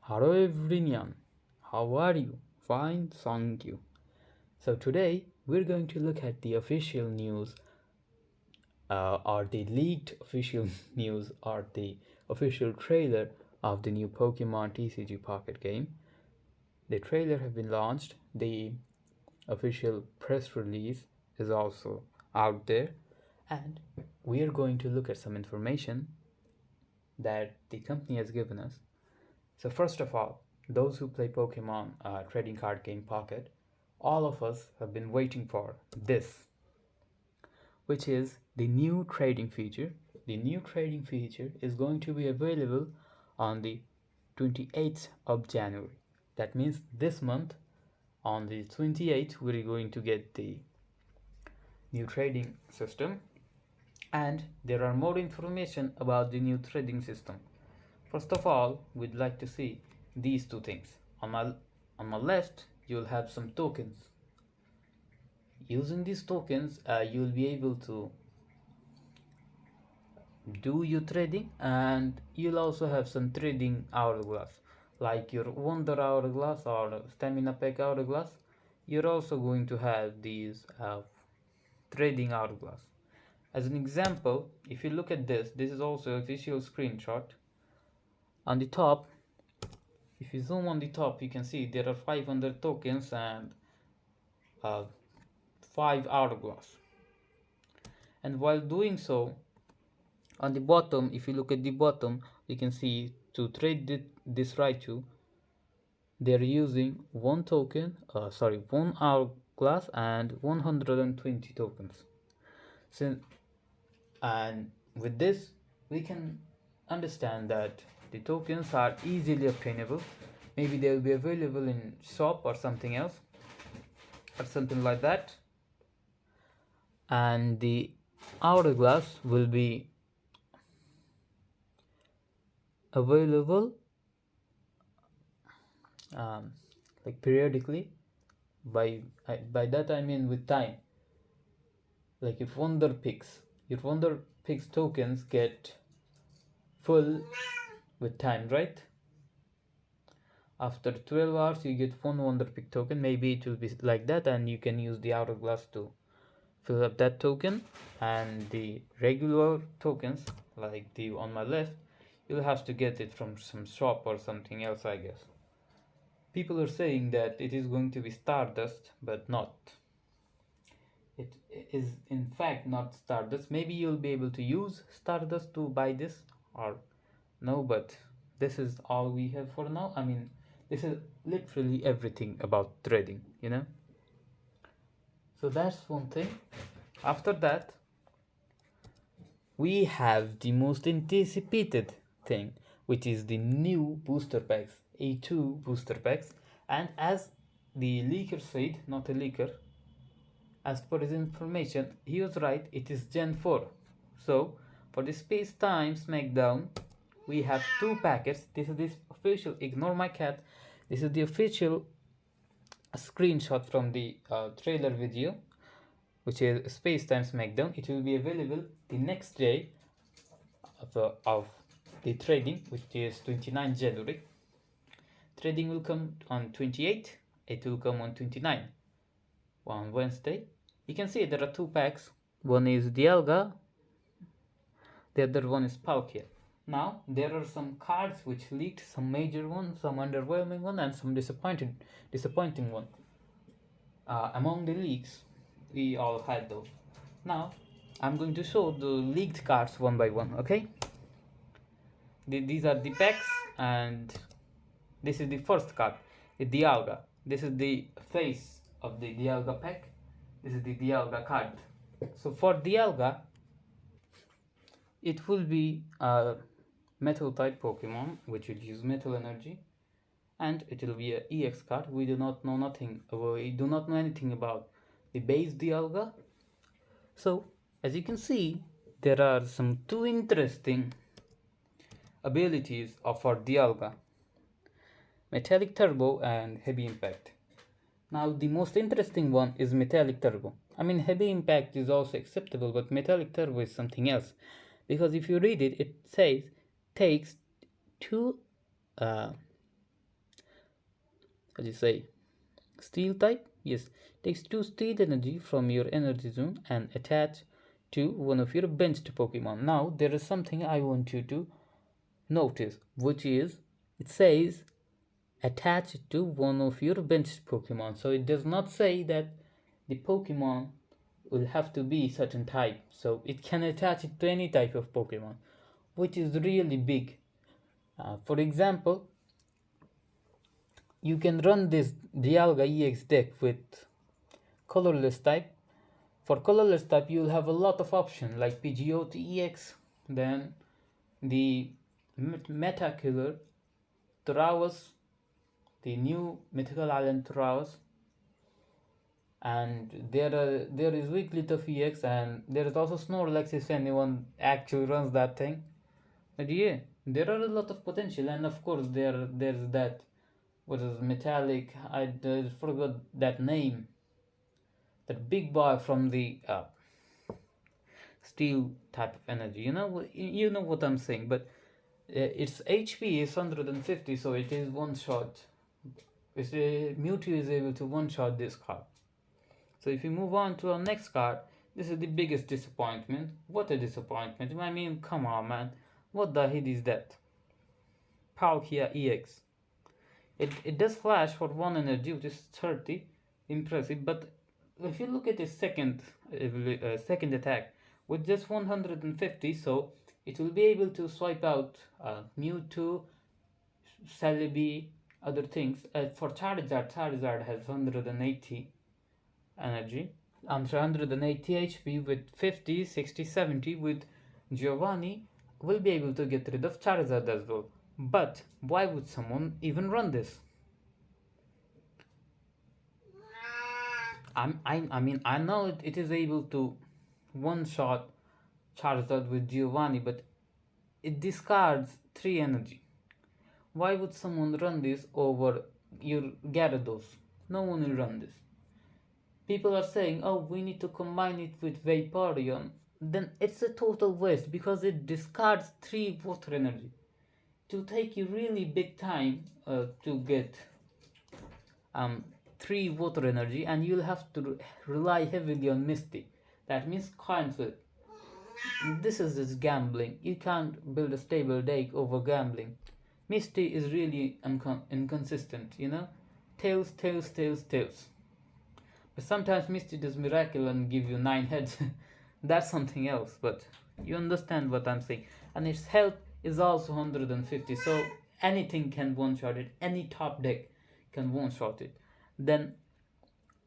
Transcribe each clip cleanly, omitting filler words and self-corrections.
Hello everyone, how are you? Fine, thank you. So today we're going to look at the official news, or the leaked official news, or the official trailer of the new Pokemon TCG Pocket game. The trailer have been launched. The official press release is also out there, and we are going to look at some information that the company has given us. So first of all, those who play Pokemon trading card game Pocket, all of us have been waiting for this, which is the new trading feature. The new trading feature is going to be available on the 28th of January. That means this month, on the 28th, we're going to get the new trading system, and there are more information about the new trading system. First of all, we'd like to see these two things. On my left, you'll have some tokens. Using these tokens, you'll be able to do your trading, and you'll also have some trading hourglass, like your Wonder Hourglass or Stamina Pack Hourglass. You're also going to have these trading hourglass. As an example, if you look at this is also an official screenshot. On the top, if you zoom on the top, you can see there are 500 tokens and 5 hourglass. And while doing so, on the bottom, if you look at the bottom, you can see to trade this Raichu, they're using one hourglass and 120 tokens. So, and with this, we can understand that the tokens are easily obtainable. Maybe they'll be available in shop or something else, or something like that. And the hourglass will be available like periodically. By that I mean with time. Like if your Wonder Picks tokens get full with time, right? After 12 hours you get one Wonder Pick token. Maybe it will be like that, and you can use the hourglass to fill up that token. And the regular tokens, like the on my left, you'll have to get it from some shop or something else, I guess. People are saying that it is going to be Stardust, but not. It is in fact not Stardust. Maybe you'll be able to use Stardust to buy this, or no, but this is all we have for now. I mean, this is literally everything about trading. So that's one thing. After that, we have the most anticipated thing, which is the new booster packs, A2 booster packs. And as the leaker said, not a leaker, as per his information, he was right, it is Gen 4. So for the Space Time Smackdown, we have two packets. This is this official, ignore my cat, this is the official screenshot from the trailer video, which is Space Time Smackdown. It will be available the next day of the trading, which is 29 January. Trading will come on 28, it will come on 29, on Wednesday. You can see there are two packs. One is Dialga, the other one is Palkia. Now there are some cards which leaked, some major ones, some underwhelming one, and some disappointing one. Among the leaks, we all had those. Now I'm going to show the leaked cards one by one. Okay, these are the packs, and this is the first card, the Dialga. This is the face of the Dialga pack. This is the Dialga card. So for Dialga, it will be a metal type Pokemon which will use metal energy, and it will be a EX card. We do not know anything about the base Dialga. So as you can see, there are some two interesting abilities of our Dialga: Metallic Turbo and Heavy Impact. Now the most interesting one is Metallic Turbo. I mean, Heavy Impact is also acceptable, but Metallic Turbo is something else. Because if you read it, it says takes two What do you say? Steel type? Yes. Takes 2 steel energy from your energy zone and attach to one of your benched Pokemon. Now there is something I want you to notice, which is it says attach it to one of your benched Pokemon. So it does not say that the Pokemon will have to be certain type. So it can attach it to any type of Pokemon, which is really big. For example, you can run this Dialga EX deck with colorless type. For colorless type, you'll have a lot of options like Pidgeotto EX, then the Meta Killer Tarawas, the new Mythical Island Tarawas, and there is Weekly Tough EX, and there is also Snorlax if anyone actually runs that thing. But yeah, there are a lot of potential, and of course there's that what is metallic. I forgot that name. That big boy from the steel type of energy. You know what I'm saying. But its HP is 150, so it is one shot. Mewtwo is able to one shot this card. So if we move on to our next card, this is the biggest disappointment. What a disappointment! I mean, come on, man. What the hell is that? Palkia EX. It does flash for 1 energy, which is 30. Impressive, but if you look at its second attack with just 150, so it will be able to swipe out Mewtwo, Celebi, other things. For Charizard has 180 energy. I'm sorry, 180 HP with 50, 60, 70 with Giovanni will be able to get rid of Charizard as well. But why would someone even run this? I mean, I know it is able to one-shot Charizard with Giovanni, but it discards 3 energy. Why would someone run this over your Gyarados? No one will run this. People are saying, oh, we need to combine it with Vaporeon. Then it's a total waste because it discards 3 water energy. It will take you really big time to get 3 water energy, and you'll have to rely heavily on Misty. That means coin flip. This is just gambling. You can't build a stable deck over gambling. Misty is really inconsistent, Tails, tails, tails, tails. But sometimes Misty does miracle and give you 9 heads. That's something else, but you understand what I'm saying. And its health is also 150, so anything can one-shot it. Any top deck can one-shot it. Then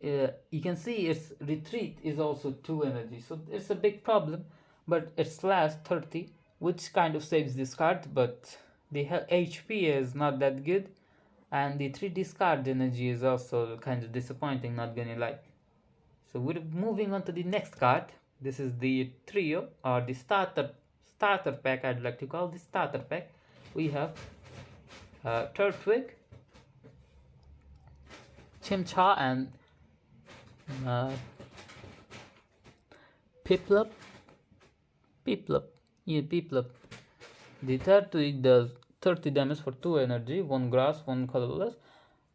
you can see its retreat is also 2 energy, so it's a big problem. But its slash 30, which kind of saves this card, but the HP is not that good, and the 3 discard energy is also kind of disappointing, not gonna lie. So we're moving on to the next card. This is the trio, or the starter pack. I'd like to call this starter pack. We have Turtwig, Chimchar, and Piplup. Yeah, Piplup. The Turtwig does 30 damage for 2 energy, 1 grass, 1 colorless,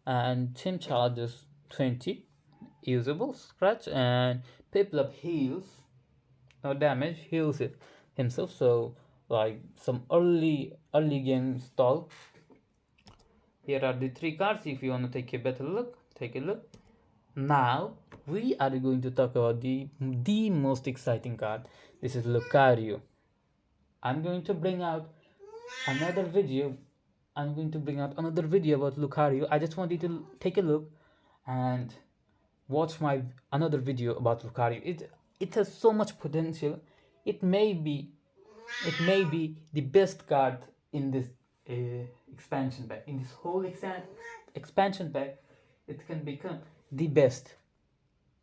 and Chimchar does 20 usable scratch, and Piplup heals, no damage, heals it himself. So like some early game stall. Here are the 3 cards. If you want to take a better look, take a look. Now we are going to talk about the most exciting card. This is Lucario. I'm going to bring out another video about Lucario. I just want you to take a look and watch my another video about Lucario. It has so much potential. It may be the best card in this expansion pack. In this whole expansion pack, it can become the best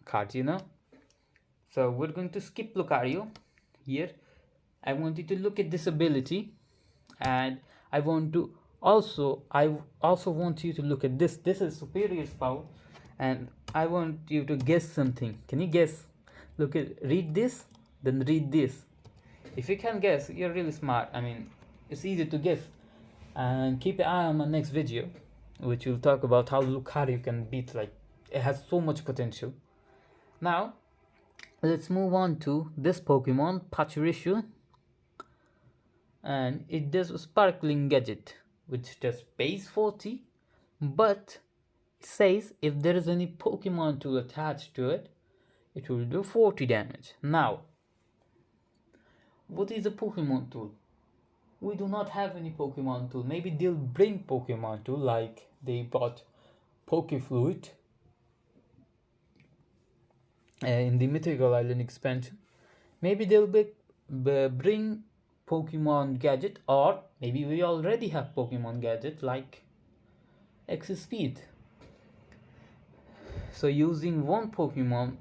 card, So we're going to skip Lucario here. I want you to look at this ability, and I also want you to look at this. This is Superior Spout, and I want you to guess something. Can you guess? Read this, then read this. If you can guess, you're really smart. I mean, it's easy to guess. And keep an eye on my next video. which will talk about how Lucario can beat, like, it has so much potential. Now, let's move on to this Pokemon, Pachirisu, and it does a sparkling gadget, which does base 40, but it says if there is any Pokemon tool attached to it, it will do 40 damage. Now, what is a Pokemon tool? We do not have any Pokemon tool. Maybe they'll bring Pokemon tool, like they bought Pokefluid in the Mythical Island expansion. Maybe they'll bring Pokemon gadget, or maybe we already have Pokemon gadget like X Speed. So using one Pokemon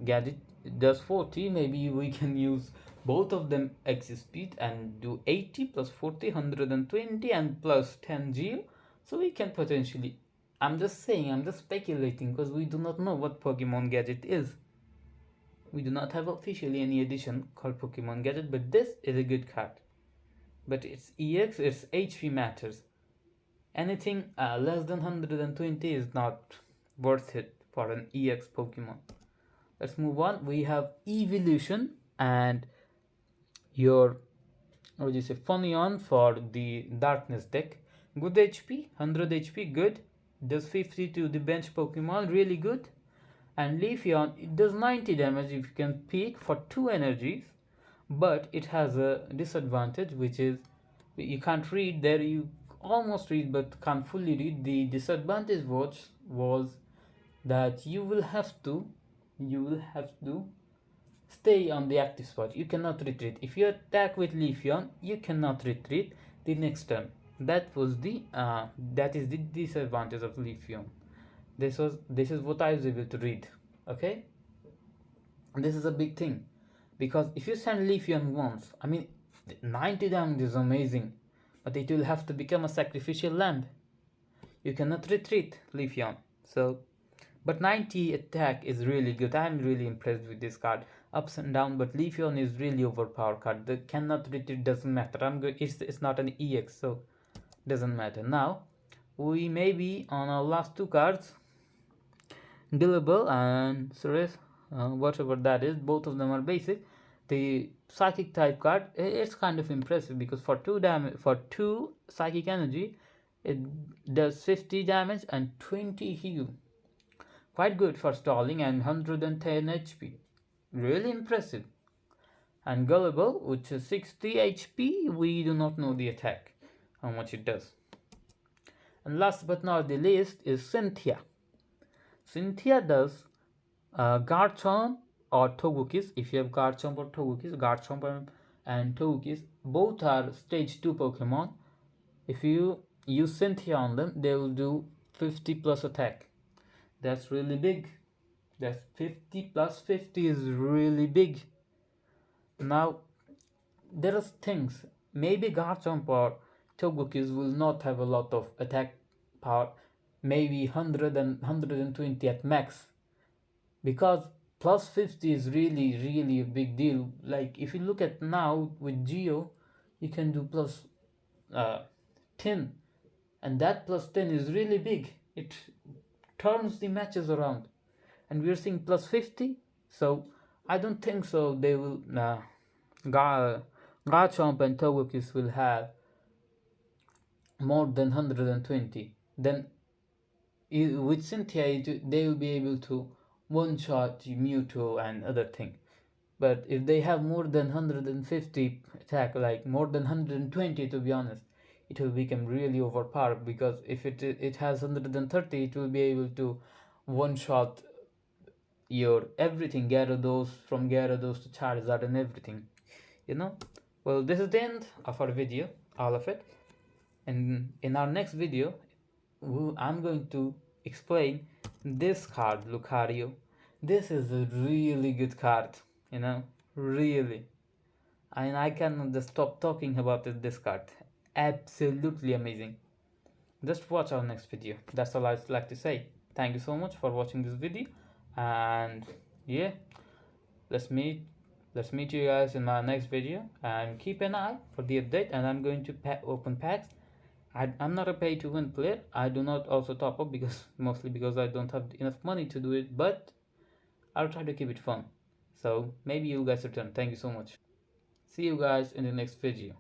gadget does 40, maybe we can use both of them X Speed and do 80 plus 40, 120 and plus 10 Geo. So we can potentially, I'm just saying, I'm just speculating because we do not know what Pokemon gadget is. We do not have officially any edition called Pokemon Gadget, but this is a good card. But its EX, its HP matters. Anything less than 120 is not worth it for an EX Pokemon. Let's move on. We have Evolution and your, what do you say, Phonion for the Darkness deck. Good HP, 100 HP, good. Does 50 to the bench Pokemon, really good. And Leafeon, it does 90 damage if you can peak for 2 energies, but it has a disadvantage, which is you can't read there. You almost read but can't fully read. The disadvantage was that you will have to stay on the active spot. You cannot retreat. If you attack with Leafeon, you cannot retreat the next turn. That is the disadvantage of Leafeon. This is what I was able to read. Okay, this is a big thing, because if you send Leafeon once, I mean, 90 damage is amazing, but it will have to become a sacrificial lamb. You cannot retreat Leafeon. So, but 90 attack is really good. I'm really impressed with this card. Ups and down, but Leafeon is really overpowered card. The cannot retreat doesn't matter. It's not an EX, so doesn't matter. Now we may be on our last two cards, Gillable and Ceres, whatever that is. Both of them are basic. The psychic type card, it's kind of impressive because for 2 psychic energy, it does 50 damage and 20 heal. Quite good for stalling, and 110 HP. Really impressive. And Gullible, which is 60 HP, we do not know the attack, how much it does. And last but not the least is Cynthia. Cynthia does Garchomp or Togekiss. If you have Garchomp or Togekiss, Garchomp and Togekiss both are stage 2 Pokemon. If you use Cynthia on them, they will do 50 plus attack. That's really big. That's 50 plus 50 is really big. Now, there are things. Maybe Garchomp or Togekiss will not have a lot of attack power. Maybe 100 and 120 at max. Because plus 50 is really a big deal. Like if you look at now with Geo, you can do plus 10, and that plus 10 is really big. It turns the matches around, and we're seeing plus 50. So I don't think so they will Garchomp and Togekiss will have more than 120. Then with Cynthia they will be able to one shot Mewtwo and other thing. But if they have more than 150 attack, like more than 120 to be honest, it will become really overpowered, because if it has 130, it will be able to one shot your everything, Gyarados, from Gyarados to Charizard and everything, Well, this is the end of our video, all of it. And in our next video, I'm going to explain this card, Lucario. This is a really good card, really. And I cannot just stop talking about this card. Absolutely amazing. Just watch our next video. That's all I'd like to say. Thank you so much for watching this video. And yeah, let's meet you guys in my next video. And keep an eye for the update. And I'm going to open packs I'm not a pay to win player. I do not also top up because mostly because I don't have enough money to do it, but I'll try to keep it fun. So maybe you guys return. Thank you so much. See you guys in the next video.